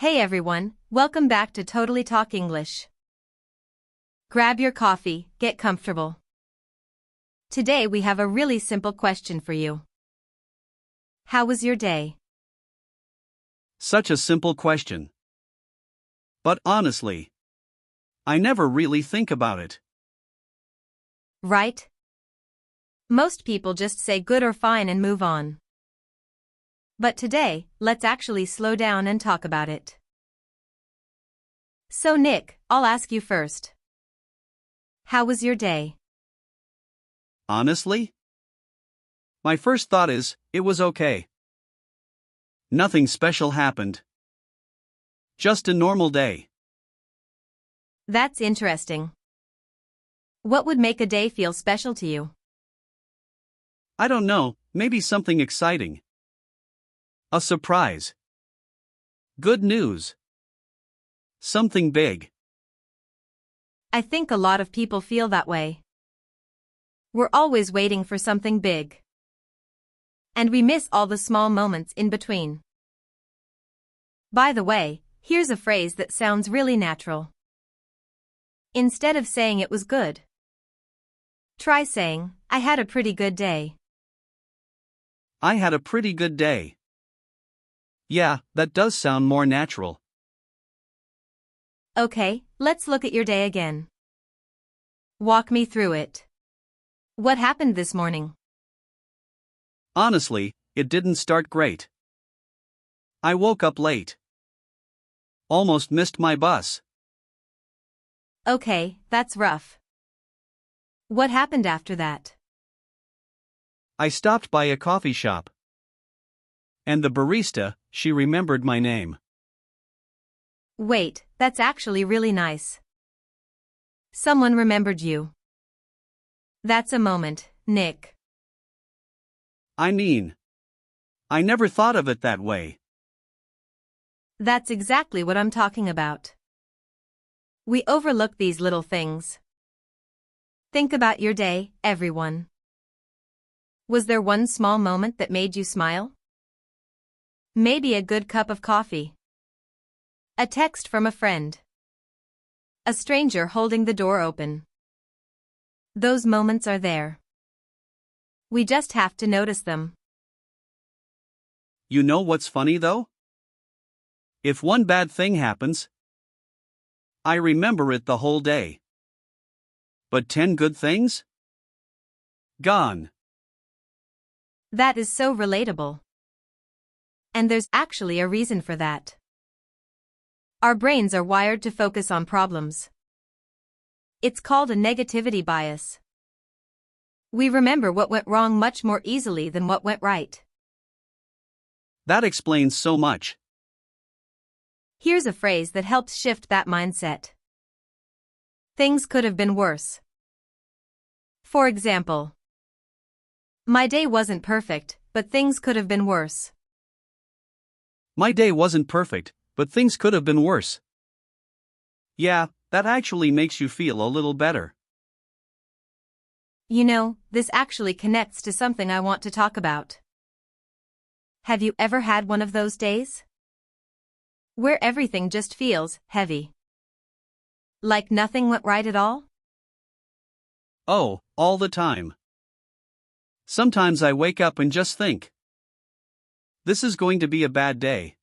Hey everyone, welcome back to Totally Talk English. Grab your coffee, get comfortable. Today we have a really simple question for you. How was your day? Such a simple question. But honestly, I never really think about it. Right? Most people just say good or fine and move on. But today, let's actually slow down and talk about it. So Nick, I'll ask you first. How was your day? Honestly? My first thought is, it was okay. Nothing special happened. Just a normal day. That's interesting. What would make a day feel special to you? I don't know, maybe something exciting. A surprise. Good news. Something big. I think a lot of people feel that way. We're always waiting for something big. And we miss all the small moments in between. By the way, here's a phrase that sounds really natural. Instead of saying it was good, try saying, I had a pretty good day. I had a pretty good day. Yeah, that does sound more natural. Okay, let's look at your day again. Walk me through it. What happened this morning? Honestly, it didn't start great. I woke up late. Almost missed my bus. Okay, that's rough. What happened after that? I stopped by a coffee shop. And the barista, she remembered my name. Wait, that's actually really nice. Someone remembered you. That's a moment, Nick. I mean, I never thought of it that way. That's exactly what I'm talking about. We overlook these little things. Think about your day, everyone. Was there one small moment that made you smile? Maybe a good cup of coffee. A text from a friend. A stranger holding the door open. Those moments are there. We just have to notice them. You know what's funny though? If one bad thing happens, I remember it the whole day. But 10 good things? Gone. That is so relatable. And there's actually a reason for that. Our brains are wired to focus on problems. It's called a negativity bias. We remember what went wrong much more easily than what went right. That explains so much. Here's a phrase that helps shift that mindset. Things could have been worse. For example, my day wasn't perfect, but things could have been worse. My day wasn't perfect, but things could have been worse. Yeah, that actually makes you feel a little better. You know, this actually connects to something I want to talk about. Have you ever had one of those days? Where everything just feels heavy. Like nothing went right at all? Oh, all the time. Sometimes I wake up and just think, this is going to be a bad day.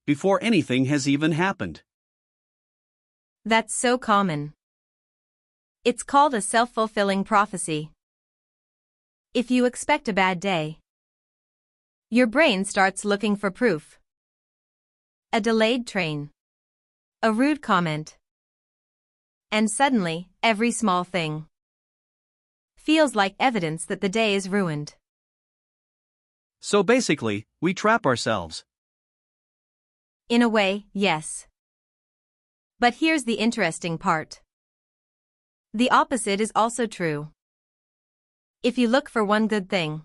Before anything has even happened. That's so common. It's called a self-fulfilling prophecy. If you expect a bad day, your brain starts looking for proof. A delayed train. A rude comment. And suddenly, every small thing feels like evidence that the day is ruined. So basically, we trap ourselves. In a way, yes. But here's the interesting part. The opposite is also true. If you look for one good thing,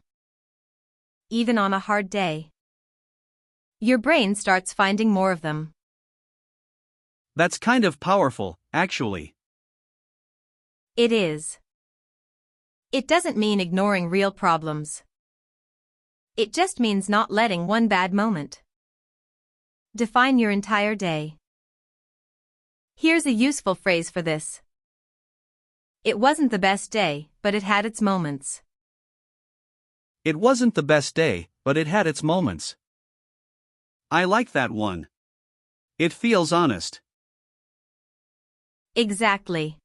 even on a hard day, your brain starts finding more of them. That's kind of powerful, actually. It is. It doesn't mean ignoring real problems. It just means not letting one bad moment Define your entire day. Here's a useful phrase for this. It wasn't the best day, but it had its moments. It wasn't the best day, but it had its moments. I like that one. It feels honest. Exactly.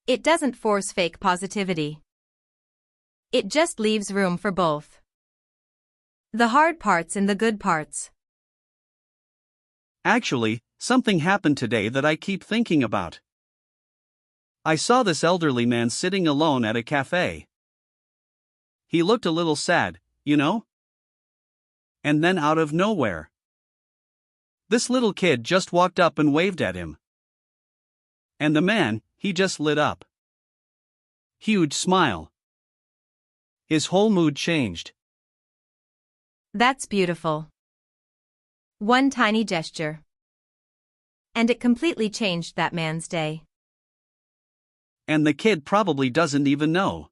It doesn't force fake positivity. It just leaves room for both. The hard parts and the good parts. Actually, something happened today that I keep thinking about. I saw this elderly man sitting alone at a cafe. He looked a little sad, you know? And then out of nowhere, this little kid just walked up and waved at him. And the man, he just lit up. Huge smile. His whole mood changed. That's beautiful. One tiny gesture. And it completely changed that man's day. And the kid probably doesn't even know.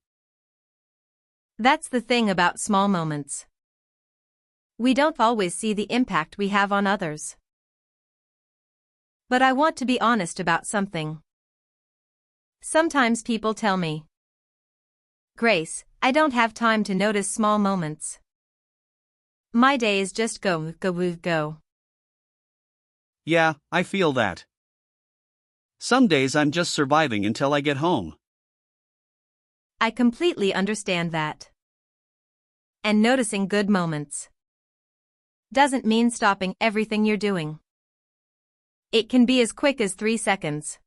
That's the thing about small moments. We don't always see the impact we have on others. But I want to be honest about something. Sometimes people tell me, Grace, I don't have time to notice small moments. My day is just go. Yeah, I feel that. Some days I'm just surviving until I get home. I completely understand that. And noticing good moments doesn't mean stopping everything you're doing. It can be as quick as 3 seconds.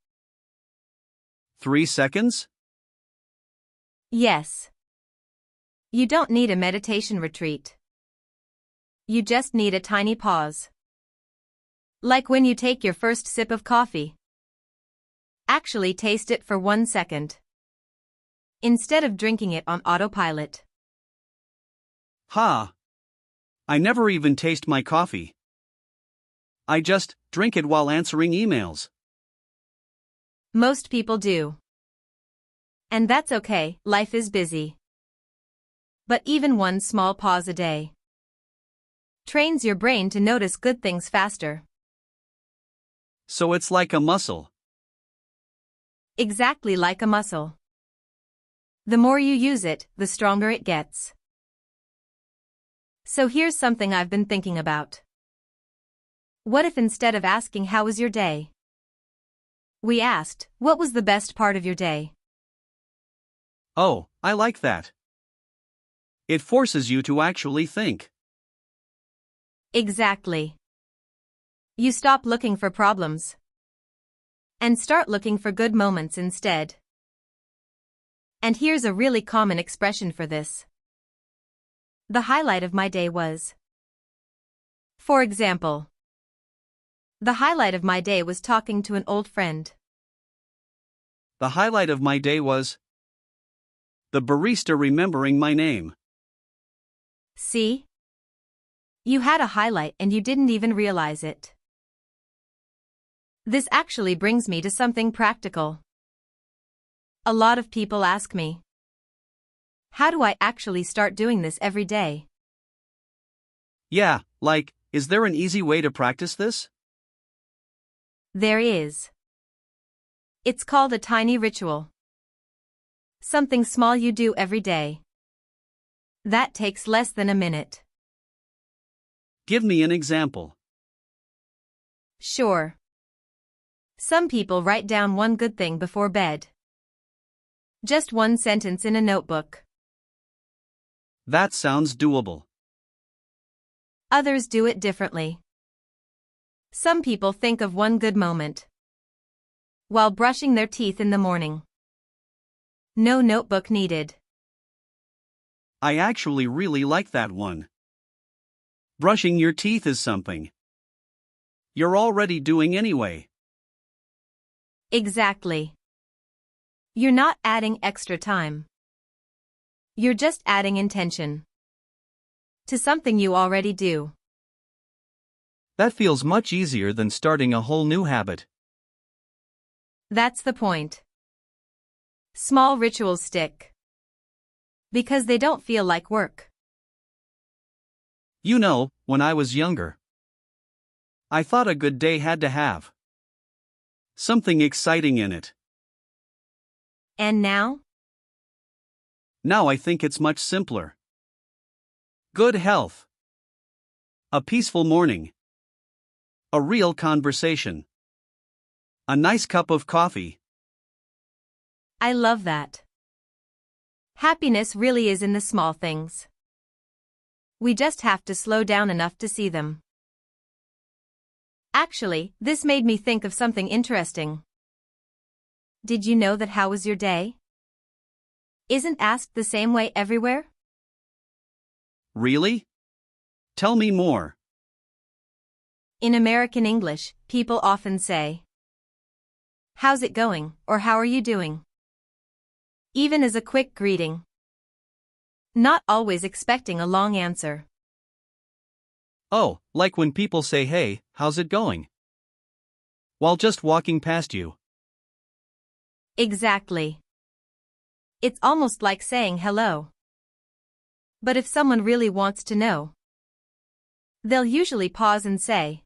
3 seconds? Yes. You don't need a meditation retreat. You just need a tiny pause. Like when you take your first sip of coffee. Actually taste it for 1 second. Instead of drinking it on autopilot. Ha! I never even taste my coffee. I just drink it while answering emails. Most people do. And that's okay, life is busy. But even one small pause a day trains your brain to notice good things faster. So it's like a muscle. Exactly like a muscle. The more you use it, the stronger it gets. So here's something I've been thinking about. What if instead of asking how was your day, we asked, what was the best part of your day? Oh, I like that. It forces you to actually think. Exactly. You stop looking for problems and start looking for good moments instead. And here's a really common expression for this. The highlight of my day was. For example, the highlight of my day was talking to an old friend. The highlight of my day was the barista remembering my name. See? You had a highlight and you didn't even realize it. This actually brings me to something practical. A lot of people ask me, how do I actually start doing this every day? Yeah, like, is there an easy way to practice this? There is. It's called a tiny ritual. Something small you do every day. That takes less than a minute. Give me an example. Sure. Some people write down one good thing before bed. Just one sentence in a notebook. That sounds doable. Others do it differently. Some people think of one good moment while brushing their teeth in the morning. No notebook needed. I actually really like that one. Brushing your teeth is something you're already doing anyway. Exactly. You're not adding extra time. You're just adding intention to something you already do. That feels much easier than starting a whole new habit. That's the point. Small rituals stick because they don't feel like work. You know, when I was younger, I thought a good day had to have something exciting in it. And now? Now I think it's much simpler. Good health. A peaceful morning. A real conversation. A nice cup of coffee. I love that. Happiness really is in the small things. We just have to slow down enough to see them. Actually, this made me think of something interesting. Did you know that how was your day isn't asked the same way everywhere? Really? Tell me more. In American English, people often say, "How's it going?" or "How are you doing?" Even as a quick greeting. Not always expecting a long answer. Oh, like when people say, "Hey, how's it going?" while just walking past you. Exactly. It's almost like saying hello. But if someone really wants to know, they'll usually pause and say,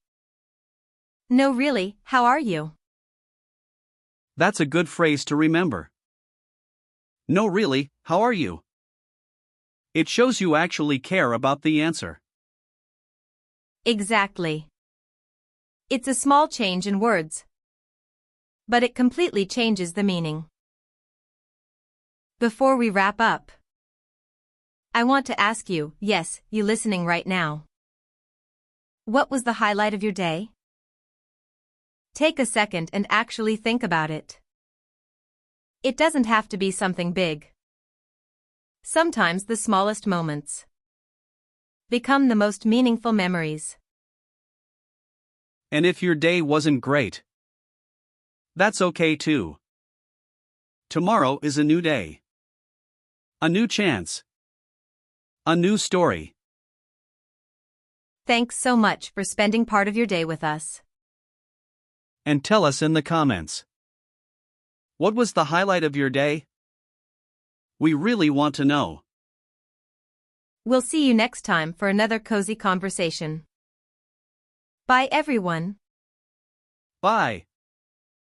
"No, really, how are you?" That's a good phrase to remember. No, really, how are you? It shows you actually care about the answer. Exactly. It's a small change in words, but it completely changes the meaning. Before we wrap up, I want to ask you, yes, you listening right now. What was the highlight of your day? Take a second and actually think about it. It doesn't have to be something big. Sometimes the smallest moments become the most meaningful memories. And if your day wasn't great, that's okay too. Tomorrow is a new day. A new chance. A new story. Thanks so much for spending part of your day with us. And tell us in the comments. What was the highlight of your day? We really want to know. We'll see you next time for another cozy conversation. Bye everyone. Bye.